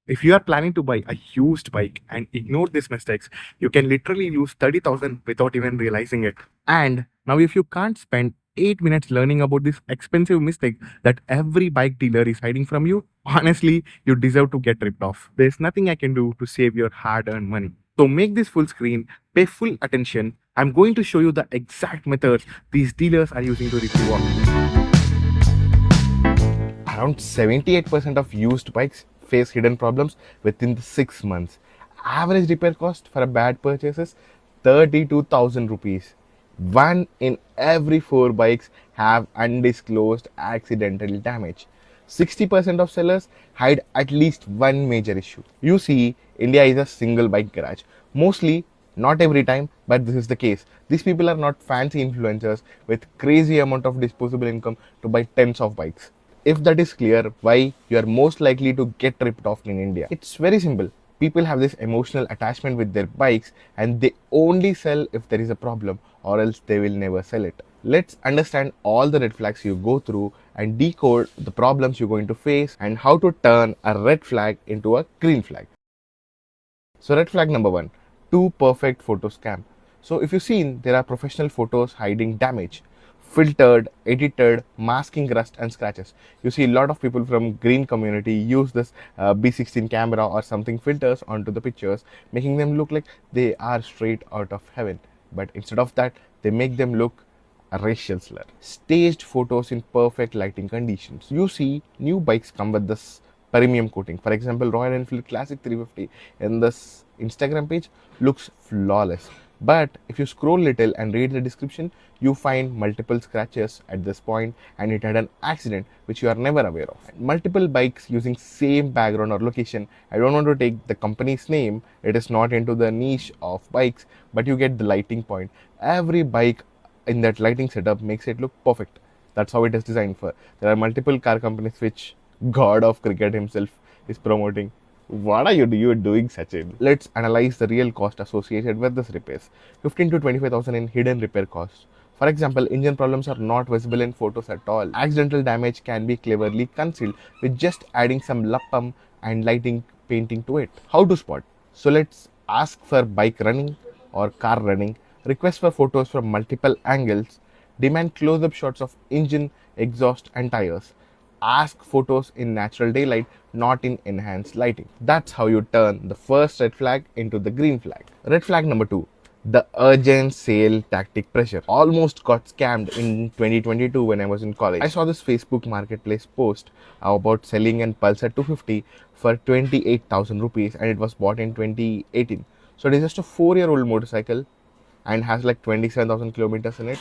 If you are planning to buy a used bike and ignore these mistakes, you can literally lose 30,000 without even realizing it. And now, if you can't spend 8 minutes learning about this expensive mistake that every bike dealer is hiding from you, honestly, you deserve to get ripped off. There's nothing I can do to save your hard earned money. So, make this full screen, pay full attention. I'm going to show you the exact methods these dealers are using to rip you off. Around 78% of used bikes face hidden problems within the 6 months. Average repair cost for a bad purchase is 32,000 rupees. One in every 4 bikes have undisclosed accidental damage. 60% of sellers hide at least one major issue. You see, India is a single bike garage. Mostly, not every time, but this is the case. These people are not fancy influencers with crazy amount of disposable income to buy tens of bikes. If that is clear, why you are most likely to get ripped off in India. It's very simple. People have this emotional attachment with their bikes and they only sell if there is a problem, or else they will never sell it. Let's understand all the red flags you go through and decode the problems you're going to face and how to turn a red flag into a green flag. So red flag number 1, too perfect photo scam. So if you've seen, there are professional photos hiding damage, filtered, edited, masking rust and scratches. You see a lot of people from green community use this B16 camera or something filters onto the pictures, making them look like they are straight out of heaven. But instead of that, they make them look a racial slur. Staged photos in perfect lighting conditions. You see, new bikes come with this premium coating. For example, Royal Enfield Classic 350 in this Instagram page looks flawless. But if you scroll little and read the description, you find multiple scratches at this point and it had an accident which you are never aware of. Multiple bikes using same background or location. I don't want to take the company's name, it is not into the niche of bikes, but you get the lighting point. Every bike in that lighting setup makes it look perfect. That's how it is designed for. There are multiple car companies which god of cricket himself is promoting. What are you doing, Sachin? Let's analyze the real cost associated with this repairs. 15 to 25,000 in hidden repair costs. For example, engine problems are not visible in photos at all. Accidental damage can be cleverly concealed with just adding some lapam and lighting painting to it. How to spot? So let's ask for bike running or car running, request for photos from multiple angles, demand close-up shots of engine, exhaust and tires. Ask photos in natural daylight, not in enhanced lighting. That's how you turn the first red flag into the green flag. Red flag number 2, the urgent sale tactic pressure. Almost got scammed in 2022 when I was in college. I saw this Facebook marketplace post about selling an Pulsar 250 for 28,000 rupees and it was bought in 2018. So it is just a 4-year-old motorcycle and has like 27,000 kilometers in it.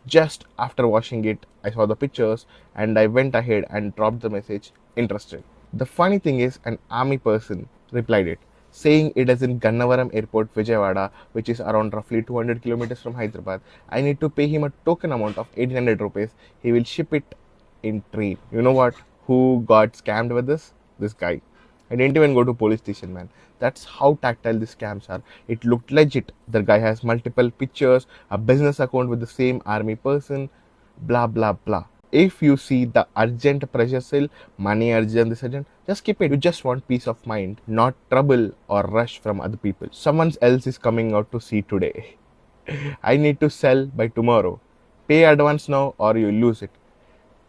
Just after watching it, I saw the pictures and I went ahead and dropped the message, interested. The funny thing is, an army person replied it, saying it is in Gannavaram Airport, Vijayawada, which is around roughly 200 kilometers from Hyderabad. I need to pay him a token amount of 1800 rupees. He will ship it in train. You know what? Who got scammed with this? This guy. I didn't even go to police station, man. That's how tactile these scams are. It looked legit. The guy has multiple pictures, a business account with the same army person, blah blah blah. If you see the urgent pressure sale, money urgent, this urgent, just keep it. You just want peace of mind, not trouble or rush from other people. Someone else is coming out to see today. I need to sell by tomorrow. Pay advance now or you lose it.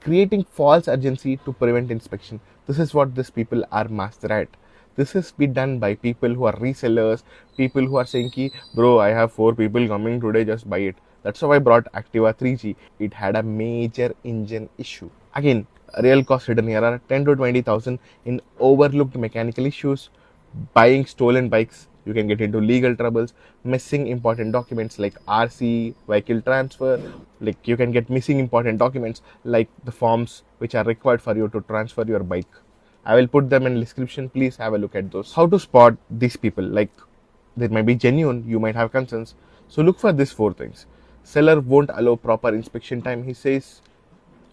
Creating false urgency to prevent inspection. This is what these people are master at. This is be done by people who are resellers, people who are saying ki, bro, I have 4 people coming today, just buy it. That's how I brought Activa 3G. It had a major engine issue. Again, real cost hidden here are 10 to 20,000 in overlooked mechanical issues, buying stolen bikes. You can get into legal troubles, missing important documents like RC, vehicle transfer. Like you can get missing important documents like the forms which are required for you to transfer your bike. I will put them in the description. Please have a look at those. How to spot these people? Like they might be genuine, you might have concerns. So look for these 4 things. Seller won't allow proper inspection time. He says,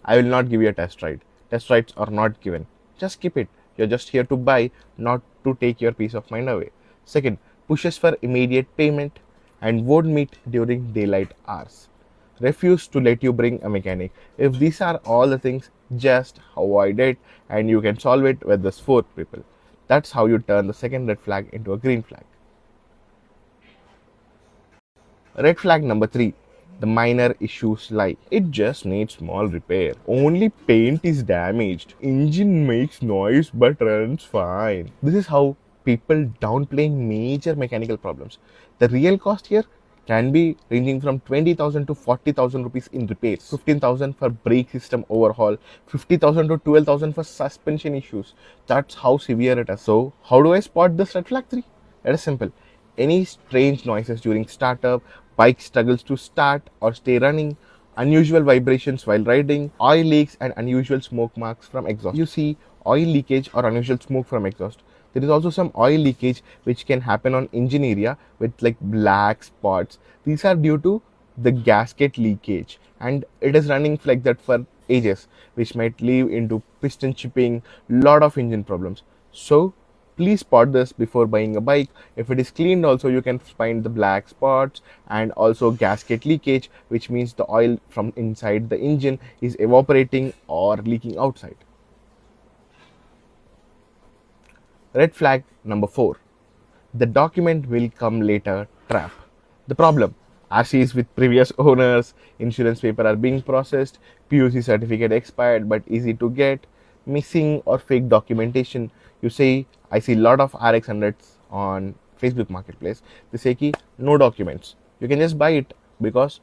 I will not give you a test ride. Test rides are not given. Just keep it. You're just here to buy, not to take your peace of mind away. Second, pushes for immediate payment and won't meet during daylight hours. Refuse to let you bring a mechanic. If these are all the things, just avoid it and you can solve it with this 4 people. That's how you turn the second red flag into a green flag. Red flag number 3. The minor issues lie. It just needs small repair. Only paint is damaged. Engine makes noise but runs fine. This is how people downplaying major mechanical problems. The real cost here can be ranging from 20,000 to 40,000 rupees in repairs, 15,000 for brake system overhaul, 50,000 to 12,000 for suspension issues. That's how severe it is. So, how do I spot this red flag 3? It is simple. Any strange noises during startup, bike struggles to start or stay running, unusual vibrations while riding, oil leaks and unusual smoke marks from exhaust. You see oil leakage or unusual smoke from exhaust. There is also some oil leakage which can happen on engine area with like black spots. These are due to the gasket leakage, and it is running like that for ages, which might lead into piston chipping, lot of engine problems. So please spot this before buying a bike. If it is cleaned also, you can find the black spots and also gasket leakage, which means the oil from inside the engine is evaporating or leaking outside. Red flag number 4. The document will come later trap. The problem: RCs with previous owners, insurance paper are being processed, PUC certificate expired but easy to get, missing or fake documentation. You say, I see a lot of RX 100s on Facebook Marketplace. They say ki no documents. You can just buy it because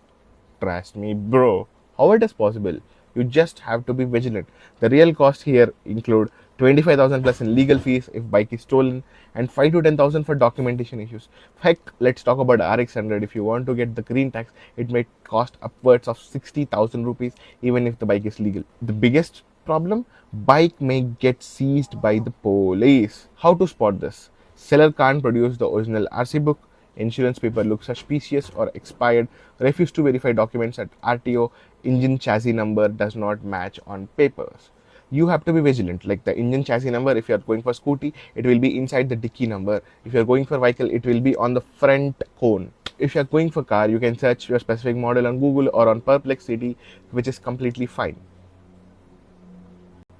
trust me, bro. How it is possible? You just have to be vigilant. The real cost here include 25,000 plus in legal fees if bike is stolen, and 5 to 10,000 for documentation issues. Heck, let's talk about RX 100. If you want to get the green tax, it may cost upwards of 60,000 rupees even if the bike is legal. The biggest problem: bike may get seized by the police. How to spot this? Seller can't produce the original RC book, insurance paper looks suspicious or expired, refuse to verify documents at RTO, engine chassis number does not match on papers. You have to be vigilant. Like the engine chassis number, if you are going for scooty, it will be inside the dicky number. If you are going for vehicle, it will be on the front cone. If you are going for car, you can search your specific model on Google or on Perplexity, which is completely fine.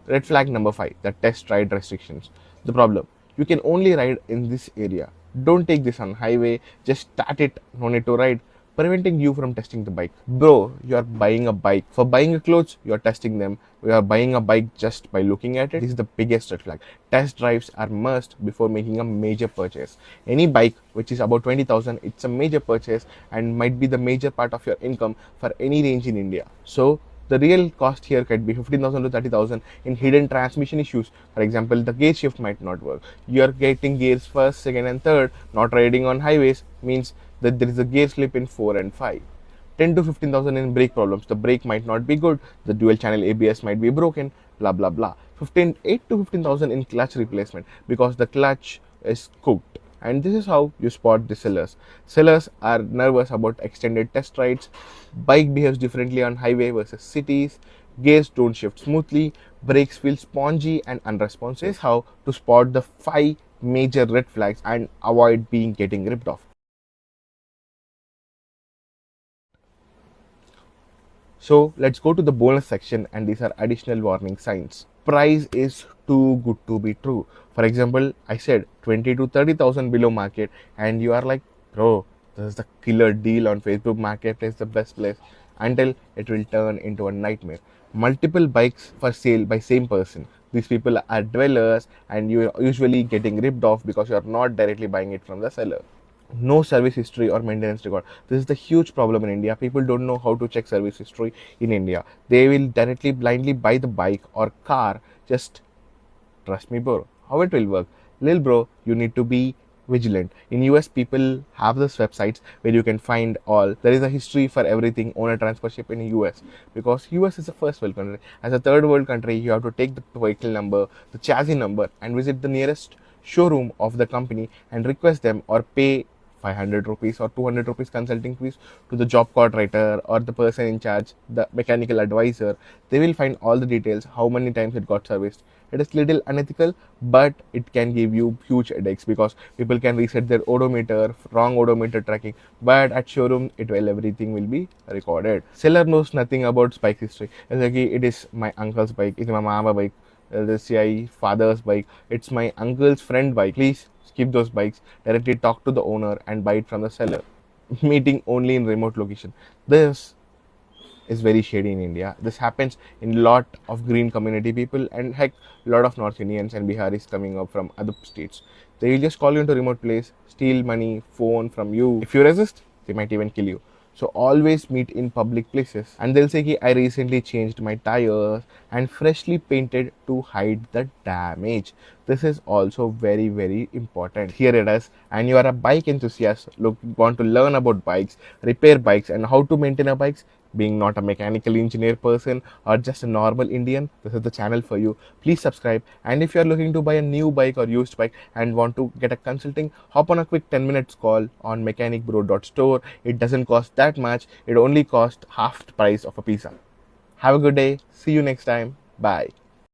Red flag number 5. The test ride restrictions. The problem: you can only ride in this area. Don't take this on highway, just start it, no need to ride, preventing you from testing the bike. Bro, you are buying a bike. For buying a clothes, you are testing them. You are buying a bike just by looking at it. This is the biggest red flag. Test drives are must before making a major purchase. Any bike which is about 20,000, it's a major purchase and might be the major part of your income for any range in India. So the real cost here could be 15,000 to 30,000 in hidden transmission issues. For example, the gear shift might not work. You are getting gears first, second, and third. Not riding on highways means that there is a gear slip in 4 and 5. 10 to 15,000 in brake problems. The brake might not be good. The dual channel ABS might be broken. Blah blah blah. 8 to 15,000 in clutch replacement because the clutch is cooked. And this is how you spot the sellers. Sellers are nervous about extended test rides. Bike behaves differently on highway versus cities. Gears don't shift smoothly. Brakes feel spongy and unresponsive. This is how to spot the 5 major red flags and avoid getting ripped off. So let's go to the bonus section, and these are additional warning signs. Price is too good to be true. For example, I said 20 to 30,000 below market, and you are like, bro, this is the killer deal on Facebook Marketplace, the best place, until it will turn into a nightmare. Multiple bikes for sale by same person. These people are dwellers, and you are usually getting ripped off because you are not directly buying it from the seller. No service history or maintenance record. This is the huge problem in India. People don't know how to check service history in India. They will directly blindly buy the bike or car. Just trust me, bro. How it will work? Lil bro, you need to be vigilant. In US, people have this websites where you can find all. There is a history for everything owner transfership in US, because US is a first world country. As a third world country, you have to take the vehicle number, the chassis number, and visit the nearest showroom of the company and request them or pay 500 rupees or 200 rupees consulting fees to the job coordinator or the person in charge, the mechanical advisor. They will find all the details, how many times it got serviced. It is little unethical, but it can give you huge headaches because people can reset their odometer, wrong odometer tracking, but at showroom everything will be recorded. Seller knows nothing about bike history. It's like, it is my uncle's bike, it's my mama bike. this my father's bike, it's my uncle's friend bike. Please skip those bikes. Directly talk to the owner and buy it from the seller. Meeting only in remote location. This is very shady in India. This happens in lot of green community people and heck, lot of North Indians and Biharis coming up from other states. They will just call you into remote place, steal money, phone from you. If you resist, they might even kill you. So always meet in public places. And they'll say, ki, I recently changed my tires and freshly painted to hide the damage. This is also very, very important. Here it is. And you are a bike enthusiast, look, want to learn about bikes, repair bikes, and how to maintain a bikes. Being not a mechanical engineer person or just a normal Indian, this is the channel for you. Please subscribe. And if you are looking to buy a new bike or used bike and want to get a consulting, hop on a quick 10 minutes call on mechanicbro.store. It doesn't cost that much. It only costs half the price of a pizza. Have a good day. See you next time. Bye.